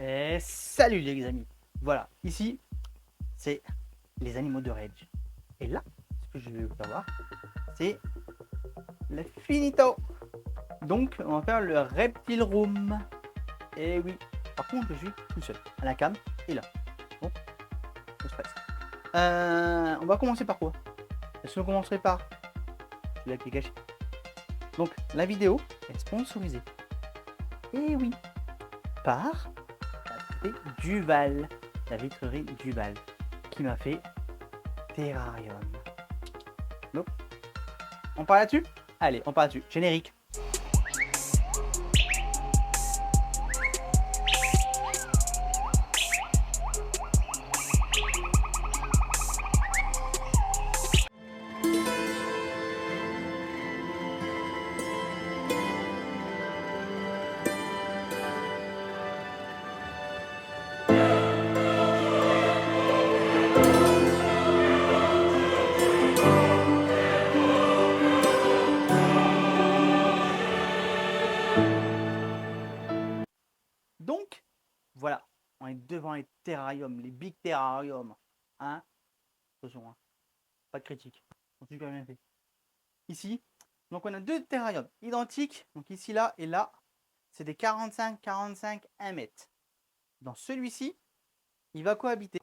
Et salut les amis. Voilà, ici, c'est les animaux de Rage. Et là, ce que je vais vous faire voir, c'est le finito. Donc, on va faire le reptile room. Et oui, par contre, je suis tout seul. À la cam et là. Bon, je stresse. On va commencer par quoi? Est-ce qu'on commencerait par celui qui est caché? Donc, la vidéo est sponsorisée. Et oui, par la Duval, la vitrerie Duval, qui m'a fait Terrarium. Donc, on part là-dessus? Allez, on part là-dessus. Générique. Donc, voilà, on est devant les terrariums, les big terrariums. Hein? Attention, hein, pas de critique. Ils sont super bien faits. Ici, donc on a deux terrariums identiques. Donc ici, là et là, c'est des 45, 1 mètre. Dans celui-ci, il va cohabiter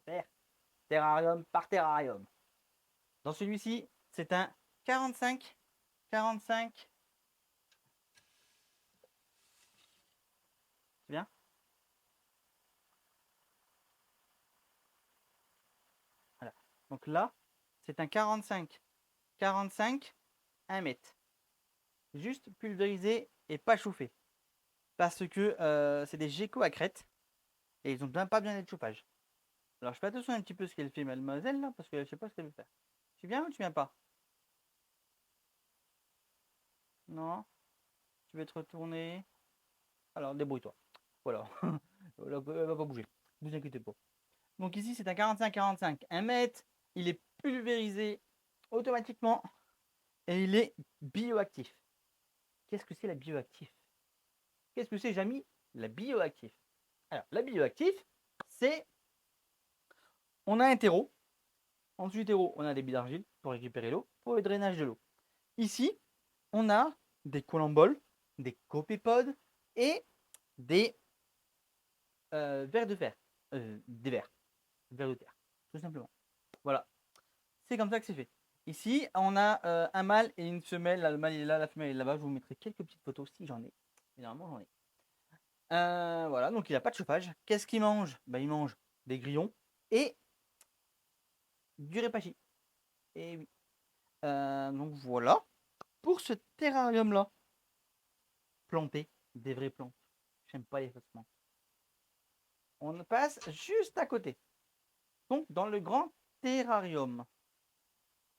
terrarium par terrarium. Dans celui-ci, c'est un 45. C'est bien? Voilà. Donc là, c'est un 45, 1 mètre. Juste pulvérisé et pas chauffé. Parce que c'est des geckos à crête et ils ont pas bien de chauffage. Alors je fais attention un petit peu à ce qu'elle fait, mademoiselle, là, parce que je sais pas ce qu'elle veut faire. Tu viens ou tu viens pas? Non? Tu veux te retourner? Alors débrouille-toi. Voilà. Elle va pas bouger. Ne vous inquiétez pas. Donc ici c'est un 45, 1 mètre. Il est pulvérisé automatiquement et il est bioactif. Qu'est-ce que c'est la bioactif? Qu'est-ce que c'est, Jamy? La bioactif. Alors, la bioactif, c'est. On a un terreau. En dessous du terreau, on a des billes d'argile pour récupérer l'eau, pour le drainage de l'eau. Ici, on a des colamboles, des copépodes et des vers de fer. Des vers de terre, tout simplement. Voilà. C'est comme ça que c'est fait. Ici, on a un mâle et une femelle. Là, le mâle il est là, la femelle est là-bas. Je vous mettrai quelques petites photos si j'en ai. Généralement, j'en ai. Voilà, donc il n'a pas de chauffage. Qu'est-ce qu'il mange? Il mange des grillons et du répachi. Et oui. Donc voilà. Pour ce terrarium-là, planter des vraies plantes. J'aime pas les fausses plantes. On passe juste à côté. Donc dans le grand terrarium.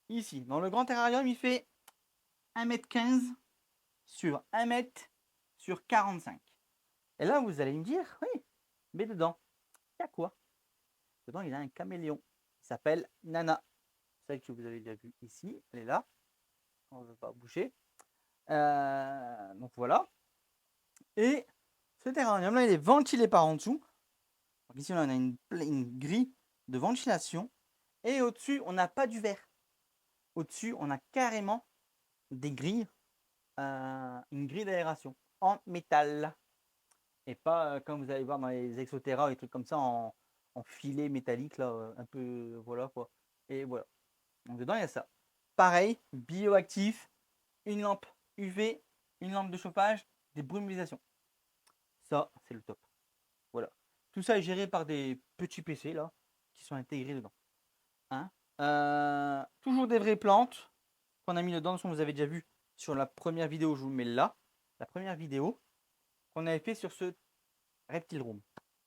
Ici, dans le grand terrarium, il fait 1,15 m sur 1 m sur 45. Et là, vous allez me dire, oui, mais dedans, il y a quoi? Dedans, il y a un caméléon. Il s'appelle Nana. Celle que vous avez déjà vue ici, elle est là. On ne veut pas bouger. Donc voilà. Et ce terrarium-là, il est ventilé par en dessous. Donc ici, on a une grille de ventilation. Et au-dessus, on n'a pas du verre. Au-dessus, on a carrément des grilles, une grille d'aération en métal. Et pas comme vous allez voir dans les Exoterra, des trucs comme ça en filet métallique, là, un peu. Voilà quoi. Et voilà. Donc dedans, il y a ça. Pareil, bioactif, une lampe UV, une lampe de chauffage, des brumelisations. Ça, c'est le top. Voilà. Tout ça est géré par des petits PC là qui sont intégrés dedans. Hein? Toujours des vraies plantes qu'on a mis dedans. Vous avez déjà vu sur la première vidéo, je vous mets là. La première vidéo qu'on avait fait sur ce Reptile Room.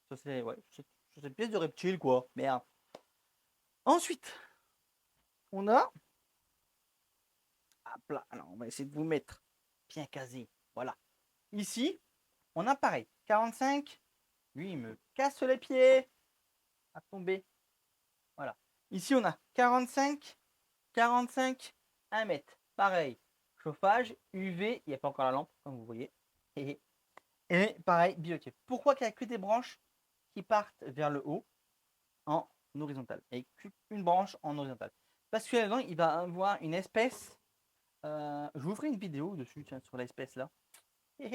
Sur cette pièce de reptile, quoi. Merde. Ensuite, on a. Hop là. Alors, on va essayer de vous mettre bien casé. Voilà. Ici, on a pareil. 45. Lui, il me casse les pieds. À tomber. Voilà. Ici, on a 45, 1 mètre. Pareil. Chauffage, UV, il n'y a pas encore la lampe, comme vous voyez. Et pareil, bioactif. Pourquoi qu'il n'y a que des branches? qui partent vers le haut en horizontal et une branche en horizontal. Parce que là-dedans, il va avoir une espèce. Je vous ferai une vidéo dessus, tiens, sur l'espèce là. Je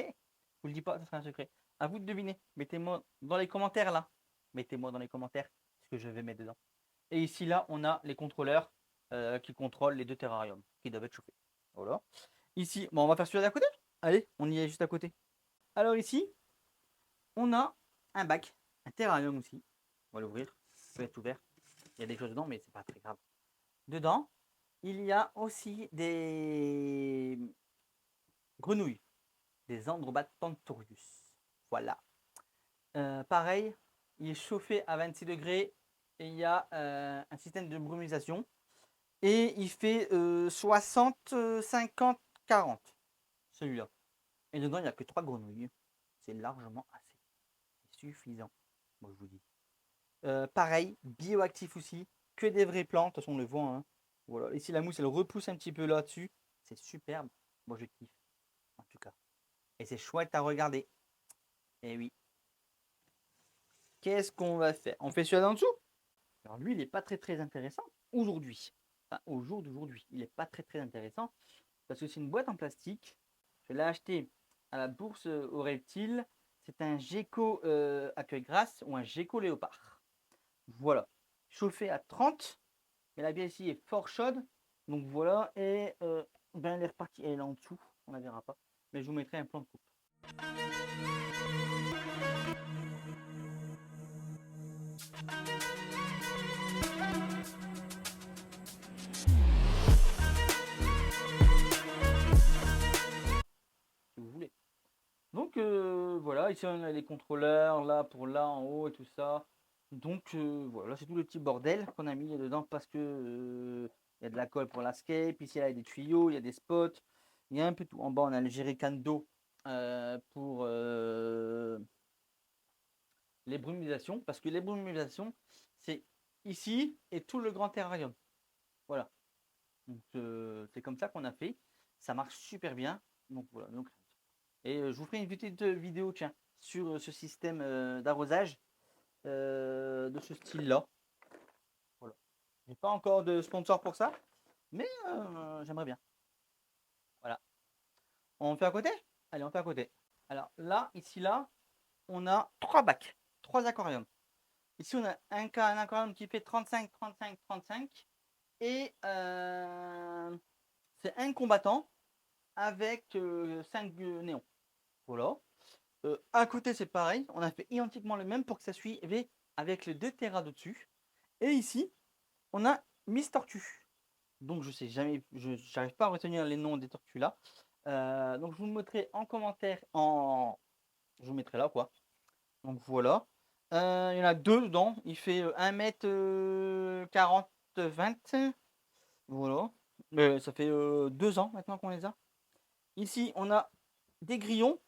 vous le dis pas, ça sera un secret. À vous de deviner. Mettez-moi dans les commentaires là. Mettez-moi dans les commentaires ce que je vais mettre dedans. Et ici là, on a les contrôleurs qui contrôlent les deux terrariums qui doivent être chauffés. Voilà. Ici, bon, on va faire celui-là d'à côté. Allez, on y est juste à côté. Alors ici, on a un bac, un terrarium aussi. On va l'ouvrir. Ça peut être ouvert. Il y a des choses dedans, mais c'est pas très grave. Dedans, il y a aussi des grenouilles, des Androbates tentorius. Voilà. Pareil, il est chauffé à 26 degrés et il y a un système de brumisation. Et il fait 60, 50, 40, celui-là. Et dedans, il n'y a que 3 grenouilles. C'est largement assez. C'est suffisant. Moi, je vous dis. Pareil, bioactif aussi. Que des vraies plantes. De toute façon, on le voit. Hein. Voilà. Ici, la mousse, elle repousse un petit peu là-dessus. C'est superbe. Moi, je kiffe. En tout cas. Et c'est chouette à regarder. Et oui. Qu'est-ce qu'on va faire? On fait celui-là en dessous? Alors, lui, il n'est pas très très intéressant aujourd'hui. Enfin, au jour d'aujourd'hui, il n'est pas très très intéressant. Parce que c'est une boîte en plastique. Je l'ai acheté à la bourse aux reptiles. C'est un gecko à queue grasse ou un gecko léopard. Voilà. Chauffé à 30. Mais la bière ici est fort chaude. Donc voilà. Et ben, elle est repartie. Elle est là en dessous. On ne la verra pas. Mais je vous mettrai un plan de coupe. Si vous voulez. Donc voilà, ici on a les contrôleurs, là pour là en haut et tout ça. Donc voilà, c'est tout le petit bordel qu'on a mis dedans parce que il y a de la colle pour l'escape, ici là, il y a des tuyaux, il y a des spots, il y a un peu tout. En bas on a le jerrycan d'eau pour les brumisations, parce que les brumisations c'est ici et tout le grand terrarium. Voilà. Donc c'est comme ça qu'on a fait. Ça marche super bien. Donc voilà. Donc, et je vous ferai une petite vidéo, tiens, sur ce système d'arrosage de ce style-là. Voilà. J'ai pas encore de sponsor pour ça, mais j'aimerais bien. Voilà. On fait à côté? Allez, on fait à côté. Alors là, ici, là, on a 3 bacs, 3 aquariums. Ici, on a un aquarium qui fait 35, 35, 35. Et c'est un combattant avec 5 néons. Voilà. À côté, c'est pareil. On a fait identiquement le même pour que ça suive avec les 2 terras de dessus. Et ici, on a Miss Tortue. Donc, je sais jamais, je n'arrive pas à retenir les noms des tortues là. Donc, je vous le mettrai en commentaire. Je vous mettrai là, quoi. Donc, voilà. Il y en a 2 dedans. Il fait 1m40, 20. Voilà. Ça fait 2 ans maintenant qu'on les a. Ici, on a des grillons.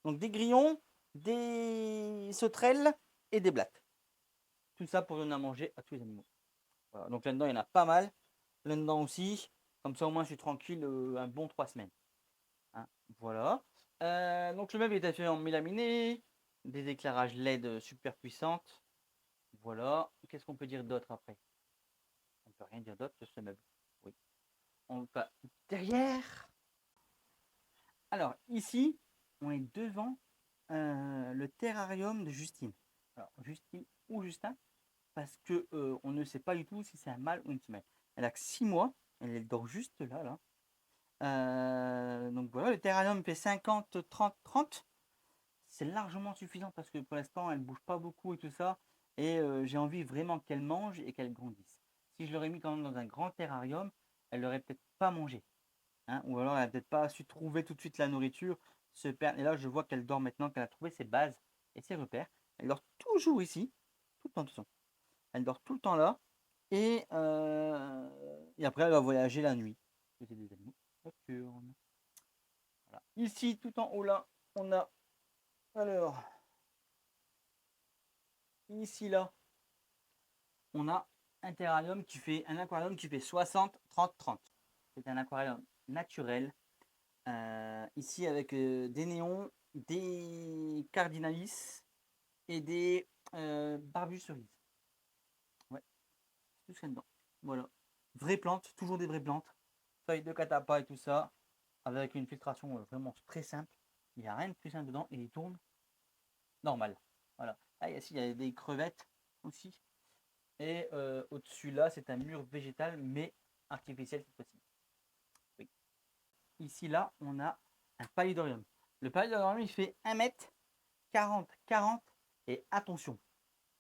Donc des grillons, des sauterelles et des blattes. Tout ça pour donner à manger à tous les animaux. Voilà. Donc là-dedans, il y en a pas mal. Là-dedans aussi. Comme ça, au moins, je suis tranquille un bon 3 semaines. Hein. Voilà. Donc le meuble est fait en mélaminé. Des éclairages LED super puissantes. Voilà. Qu'est-ce qu'on peut dire d'autre après? On ne peut rien dire d'autre sur ce meuble. Oui. On va derrière. Alors ici, on est devant le terrarium de Justine. Alors, Justine ou Justin, parce que on ne sait pas du tout si c'est un mâle ou une femelle. Elle a que 6 mois, elle dort juste là, là. Donc voilà, le terrarium fait 50, 30, 30. C'est largement suffisant parce que pour l'instant, elle ne bouge pas beaucoup et tout ça. Et j'ai envie vraiment qu'elle mange et qu'elle grandisse. Si je l'aurais mis quand même dans un grand terrarium, elle n'aurait peut-être pas mangé. Hein, ou alors elle n'a peut-être pas su trouver tout de suite la nourriture. Et là, je vois qu'elle dort maintenant, qu'elle a trouvé ses bases et ses repères. Elle dort toujours ici, tout le temps, tout le temps. Elle dort tout le temps là. Et après, elle va voyager la nuit. C'est des animaux nocturnes. Voilà. Ici, tout en haut là, on a. Alors, ici là, on a un aquarium qui fait 60, 30, 30. C'est un aquarium naturel. Ici avec des néons, des cardinalis et des barbus cerises. Ouais, tout ce qu'il y a dedans. Voilà. Vraies plantes, toujours des vraies plantes. Feuilles de catapa et tout ça, avec une filtration vraiment très simple. Il n'y a rien de plus simple dedans et il tourne normal. Voilà. Ah, il y a des crevettes aussi. Et au-dessus là, c'est un mur végétal, mais artificiel cette fois-ci. Oui. Ici là, on a un paludorium. Le paludorium, il fait 1 m 40. Et attention,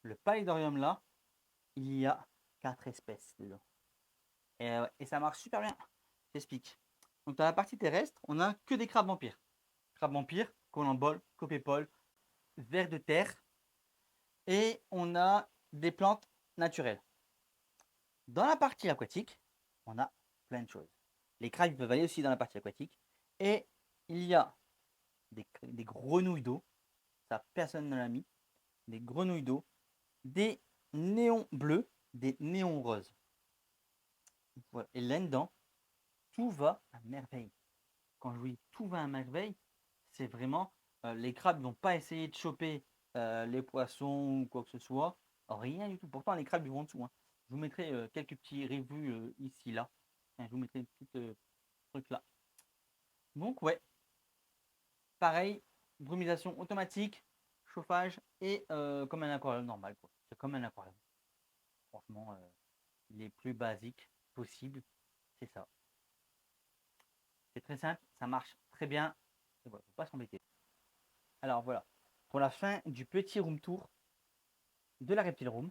le paludorium là, il y a 4 espèces dedans. Et ça marche super bien. J'explique. Donc dans la partie terrestre, on a que des crabes vampires. Crabes vampires, colambole, copépole, vers de terre. Et on a des plantes naturelles. Dans la partie aquatique, on a plein de choses. Les crabes peuvent aller aussi dans la partie aquatique. Et il y a des grenouilles d'eau. Ça, personne ne l'a mis. Des grenouilles d'eau. Des néons bleus. Des néons roses. Voilà. Et là-dedans, tout va à merveille. Quand je vous dis tout va à merveille, c'est vraiment les crabes ne vont pas essayer de choper les poissons ou quoi que ce soit. Rien du tout. Pourtant, les crabes ils vont en dessous. Hein. Je vous mettrai quelques petits revus ici, là. Enfin, je vous mettrai une petite truc là. Donc, ouais, pareil, brumisation automatique, chauffage et comme un aquarium normal. C'est comme un aquarium. Franchement, les plus basiques possibles, c'est ça. C'est très simple, ça marche très bien. Et voilà, faut pas s'embêter. Alors voilà, pour la fin du petit room tour de la Reptile Room,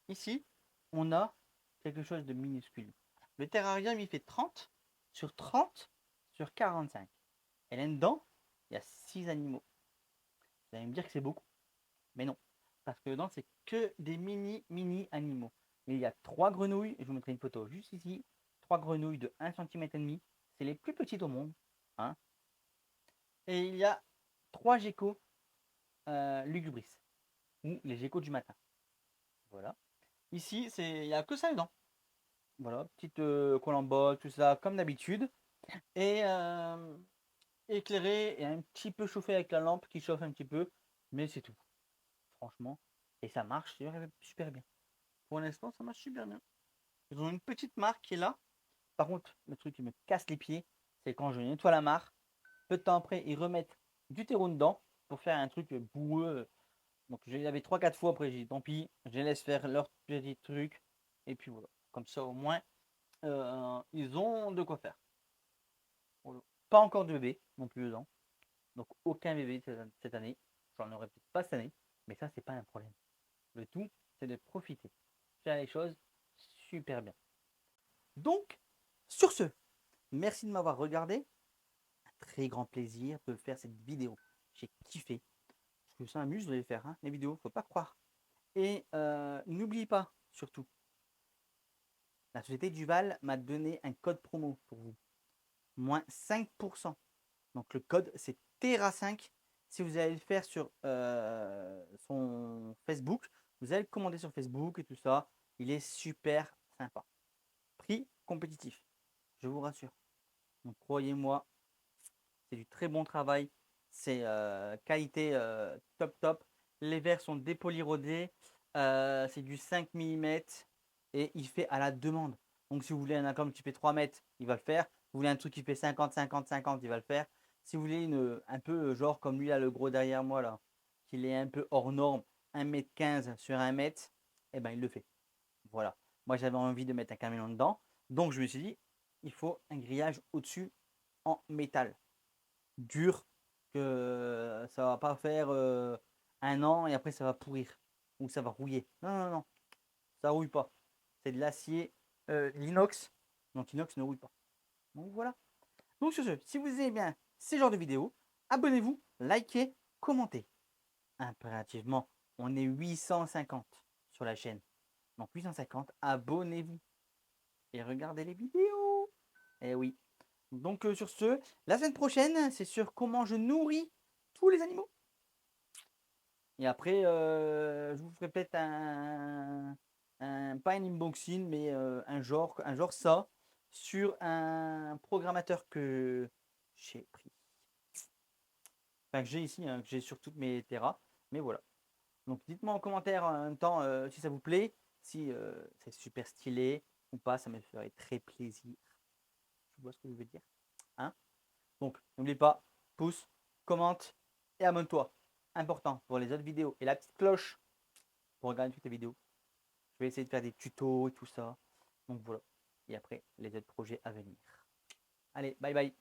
ici, on a quelque chose de minuscule. Le terrarium, il fait 30 sur 30 sur 45. Et là-dedans, il y a 6 animaux. Vous allez me dire que c'est beaucoup, mais non. Parce que dedans, c'est que des mini animaux. Il y a 3 grenouilles, je vous mettrai une photo juste ici. 3 grenouilles de 1,5 cm. C'est les plus petites au monde. Hein. Et il y a 3 geckos lugubris, ou les geckos du matin. Voilà. Ici, il n'y a que ça dedans. Voilà, petite colambole, tout ça, comme d'habitude. Et éclairé et un petit peu chauffé avec la lampe qui chauffe un petit peu. Mais c'est tout. Franchement. Et ça marche super bien. Pour l'instant, ça marche super bien. Ils ont une petite marque qui est là. Par contre, le truc qui me casse les pieds, c'est quand je nettoie la mare. Peu de temps après, ils remettent du terreau dedans pour faire un truc boueux. Donc je les avais 3-4 fois, après j'ai dit tant pis, je les laisse faire leur petit truc. Et puis voilà. Comme ça au moins, ils ont de quoi faire. Voilà. Pas encore de bébé non plus dedans. Donc aucun bébé cette année. J'en aurais peut-être pas cette année. Mais ça, c'est pas un problème. Le tout, c'est de profiter. Faire les choses super bien. Donc, sur ce, merci de m'avoir regardé. Un très grand plaisir de faire cette vidéo. J'ai kiffé. Parce que ça m'amuse de les faire, hein, les vidéos, faut pas croire. Et n'oublie pas, surtout, la société Duval m'a donné un code promo pour vous. Moins 5%. Donc le code, c'est Terra5. Si vous allez le faire sur son Facebook, vous allez le commander sur Facebook et tout ça. Il est super sympa. Prix compétitif, je vous rassure. Donc croyez-moi, c'est du très bon travail. C'est qualité top. Les verres sont dépolyrodés. C'est du 5 mm et il fait à la demande. Donc si vous voulez un aquarium qui fait 3 mètres, il va le faire. Vous voulez un truc qui fait 50, il va le faire. Si vous voulez un peu genre comme lui là, le gros derrière moi là, qu'il est un peu hors norme, 1,15 m sur 1 m, eh ben il le fait. Voilà. Moi j'avais envie de mettre un caméléon dedans. Donc je me suis dit, il faut un grillage au-dessus en métal dur, que ça va pas faire 1 an et après ça va pourrir ou ça va rouiller. Non, ça rouille pas. C'est de l'acier, l'inox. Donc l'inox ne rouille pas. Donc voilà. Donc sur ce, si vous aimez bien ces genres de vidéos, abonnez-vous, likez, commentez. Impérativement, on est 850 sur la chaîne. Donc 850, abonnez-vous et regardez les vidéos. Eh oui. Donc sur ce, la semaine prochaine, c'est sur comment je nourris tous les animaux. Et après, je vous ferai peut-être pas un unboxing, mais un genre ça, sur un programmateur que j'ai pris. Enfin, que j'ai ici, hein, que j'ai sur toutes mes terras. Mais voilà. Donc dites-moi en commentaire en même temps si ça vous plaît, si c'est super stylé ou pas, ça me ferait très plaisir. Tu vois ce que je veux dire, hein? Donc n'oublie pas, pouce, commente et abonne-toi. Important pour les autres vidéos. Et la petite cloche pour regarder toutes les vidéos. Je vais essayer de faire des tutos et tout ça. Donc voilà. Et après, les autres projets à venir. Allez, bye bye.